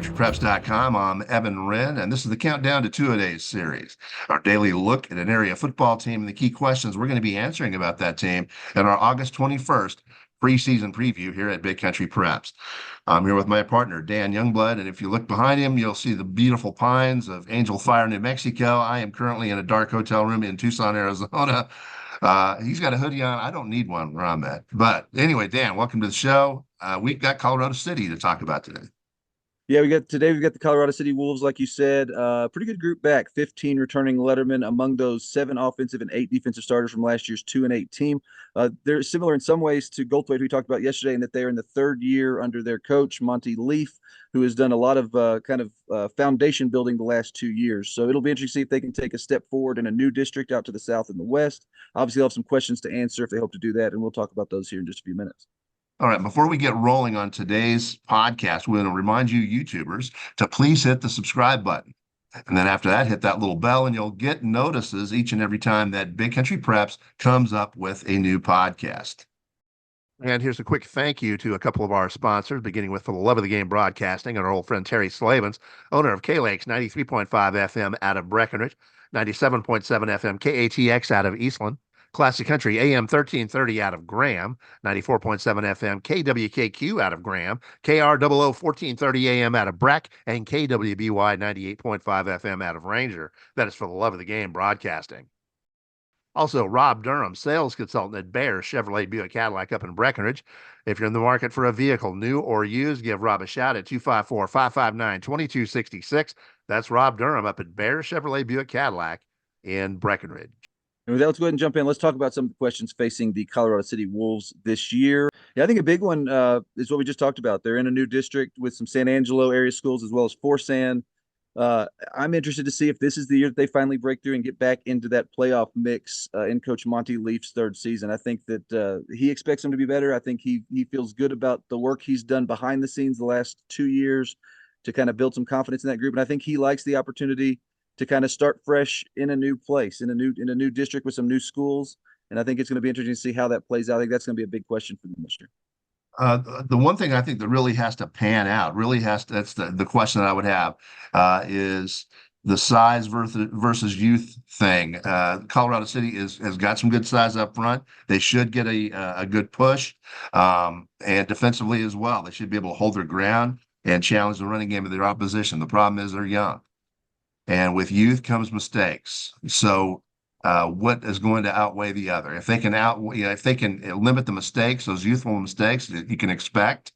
BigCountryPreps.com. I'm Evan Wren, and this is the Countdown to Two-A-Days series, our daily look at an area football team and the key questions we're going to be answering about that team in our August 21st preseason preview here at Big Country Preps. I'm here with my partner, Dan Youngblood, and if you look behind him, you'll see the beautiful pines of Angel Fire, New Mexico. I am currently in a dark hotel room in Tucson, Arizona. He's got a hoodie on. I don't need one where I'm at. But anyway, Dan, welcome to the show. We've got Colorado City to talk about today. Yeah, we've got the Colorado City Wolves, like you said. Pretty good group back, 15 returning Lettermen, among those 7 offensive and 8 defensive starters from last year's 2-8 team. They're similar in some ways to Goldthwait, who we talked about yesterday, in that they're in the 3rd year under their coach, Monty Leaf, who has done a lot of foundation building the last 2 years. So it'll be interesting to see if they can take a step forward in a new district out to the south and the west. Obviously, they'll have some questions to answer if they hope to do that, and we'll talk about those here in just a few minutes. All right, before we get rolling on today's podcast, we're going to remind you YouTubers to please hit the subscribe button. And then after that, hit that little bell and you'll get notices each and every time that Big Country Preps comes up with a new podcast. And here's a quick thank you to a couple of our sponsors, beginning with For the Love of the Game Broadcasting and our old friend Terry Slavens, owner of K-Lakes 93.5 FM out of Breckenridge, 97.7 FM KATX out of Eastland, Classic Country AM 1330 out of Graham, 94.7 FM KWKQ out of Graham, KROO 1430 AM out of Breck, and KWBY 98.5 FM out of Ranger. That is For the Love of the Game Broadcasting. Also, Rob Durham, sales consultant at Bear Chevrolet Buick Cadillac up in Breckenridge. If you're in the market for a vehicle, new or used, give Rob a shout at 254-559-2266. That's Rob Durham up at Bear Chevrolet Buick Cadillac in Breckenridge. And with that, let's go ahead and jump in. Let's talk about some of the questions facing the Colorado City Wolves this year. Yeah, I think a big one is what we just talked about. They're in a new district with some San Angelo area schools as well as Forsan. I'm interested to see if this is the year that they finally break through and get back into that playoff mix in Coach Monty Leaf's 3rd season. I think that he expects them to be better. I think he feels good about the work he's done behind the scenes the last 2 years to kind of build some confidence in that group. And I think he likes the opportunity to kind of start fresh in a new place, in a new district with some new schools. And I think it's going to be interesting to see how that plays out. I think that's going to be a big question for them this year. The one thing I think that really has to pan out, that's the question that I would have, is the size versus youth thing. Colorado City has got some good size up front. They should get a good push, and defensively as well. They should be able to hold their ground and challenge the running game of their opposition. The problem is they're young. And with youth comes mistakes. So what is going to outweigh the other? If they can if they can limit the mistakes, those youthful mistakes that you can expect,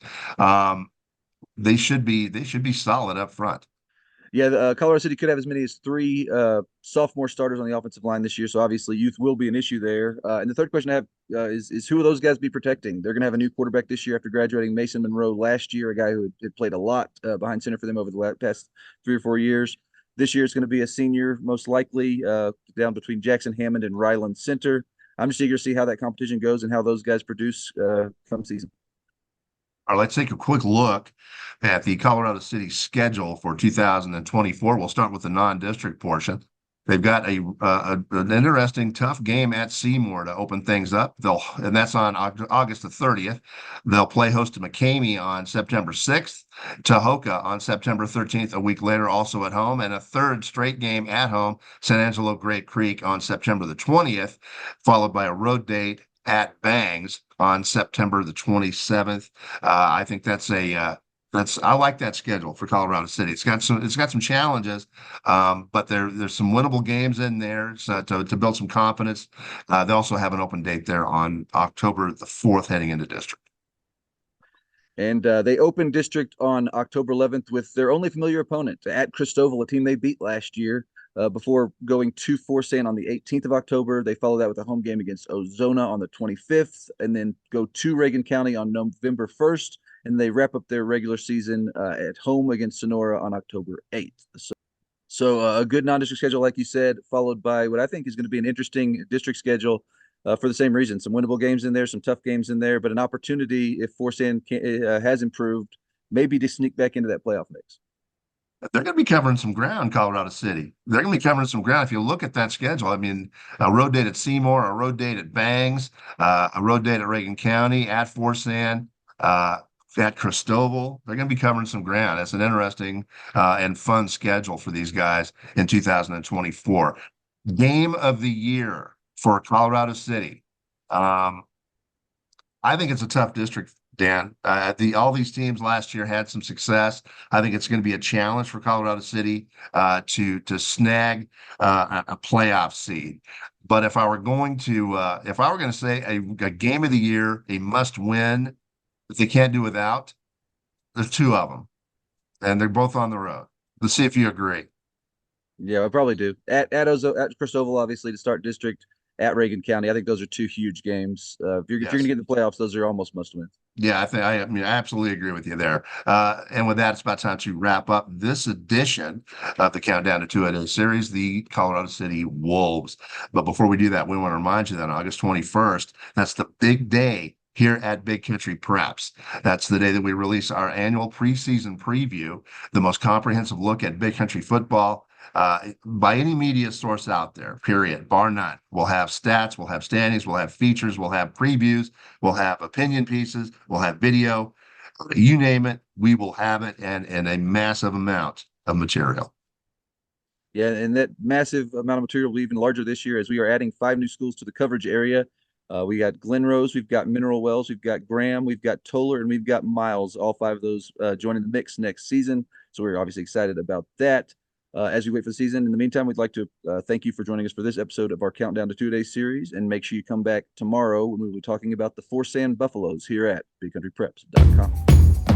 they should be solid up front. Yeah, Colorado City could have as many as 3 sophomore starters on the offensive line this year. So obviously youth will be an issue there. And the third question I have is who will those guys be protecting? They're going to have a new quarterback this year after graduating Mason Monroe last year, a guy who had played a lot behind center for them over the past 3 or 4 years. This year it's going to be a senior, most likely, down between Jackson Hammond and Ryland Center. I'm just eager to see how that competition goes and how those guys produce come season. All right, let's take a quick look at the Colorado City schedule for 2024. We'll start with the non-district portion. They've got an interesting, tough game at Seymour to open things up. And that's on August the 30th. They'll play host to McCamey on September 6th, Tahoka on September 13th, a week later, also at home, and a 3rd straight game at home, San Angelo Great Creek on September the 20th, followed by a road date at Bangs on September the 27th. I think I like that schedule for Colorado City. It's got some challenges, but there's some winnable games in there to build some confidence. They also have an open date there on October the 4th heading into district. And they opened district on October 11th with their only familiar opponent at Christoval, a team they beat last year, before going to Forsan on the 18th of October. They follow that with a home game against Ozona on the 25th, and then go to Reagan County on November 1st. And they wrap up their regular season at home against Sonora on October 8th. So a good non-district schedule, like you said, followed by what I think is going to be an interesting district schedule for the same reason. Some winnable games in there, some tough games in there, but an opportunity, if Forsan has improved, maybe to sneak back into that playoff mix. They're going to be covering some ground, Colorado City. They're going to be covering some ground. If you look at that schedule, I mean, a road date at Seymour, a road date at Bangs, a road date at Reagan County, at Forsan, at Cristobal. They're going to be covering some ground. That's an interesting and fun schedule for these guys in 2024. Game of the year for Colorado City. I think it's a tough district, Dan. All these teams last year had some success. I think it's going to be a challenge for Colorado City to snag a playoff seed. But if I were going to say a game of the year, a must win that they can't do without, there's two of them, and they're both on the road. Let's see if you agree. Yeah, I probably do. At Cristobal, obviously, to start district, at Reagan County. I think those are two huge games. If you're going to get in the playoffs, those are almost must wins. Yeah, I mean, I absolutely agree with you there. And with that, it's about time to wrap up this edition of the Countdown to Two-A-Day series, the Colorado City Wolves. But before we do that, we want to remind you that on August 21st, that's the big day here at Big Country Preps. That's the day that we release our annual preseason preview, the most comprehensive look at Big Country football by any media source out there, period, bar none. We'll have stats, we'll have standings, we'll have features, we'll have previews, we'll have opinion pieces, we'll have video, you name it, we will have it, and a massive amount of material. Yeah, and that massive amount of material will be even larger this year as we are adding 5 new schools to the coverage area. We got Glen Rose, we've got Mineral Wells, we've got Graham, we've got Toller, and we've got Miles. All 5 of those joining the mix next season. So we're obviously excited about that. As we wait for the season, in the meantime, we'd like to thank you for joining us for this episode of our Countdown to Two-A-Day series, and make sure you come back tomorrow when we'll be talking about the Forsan Buffaloes here at BigCountryPreps.com.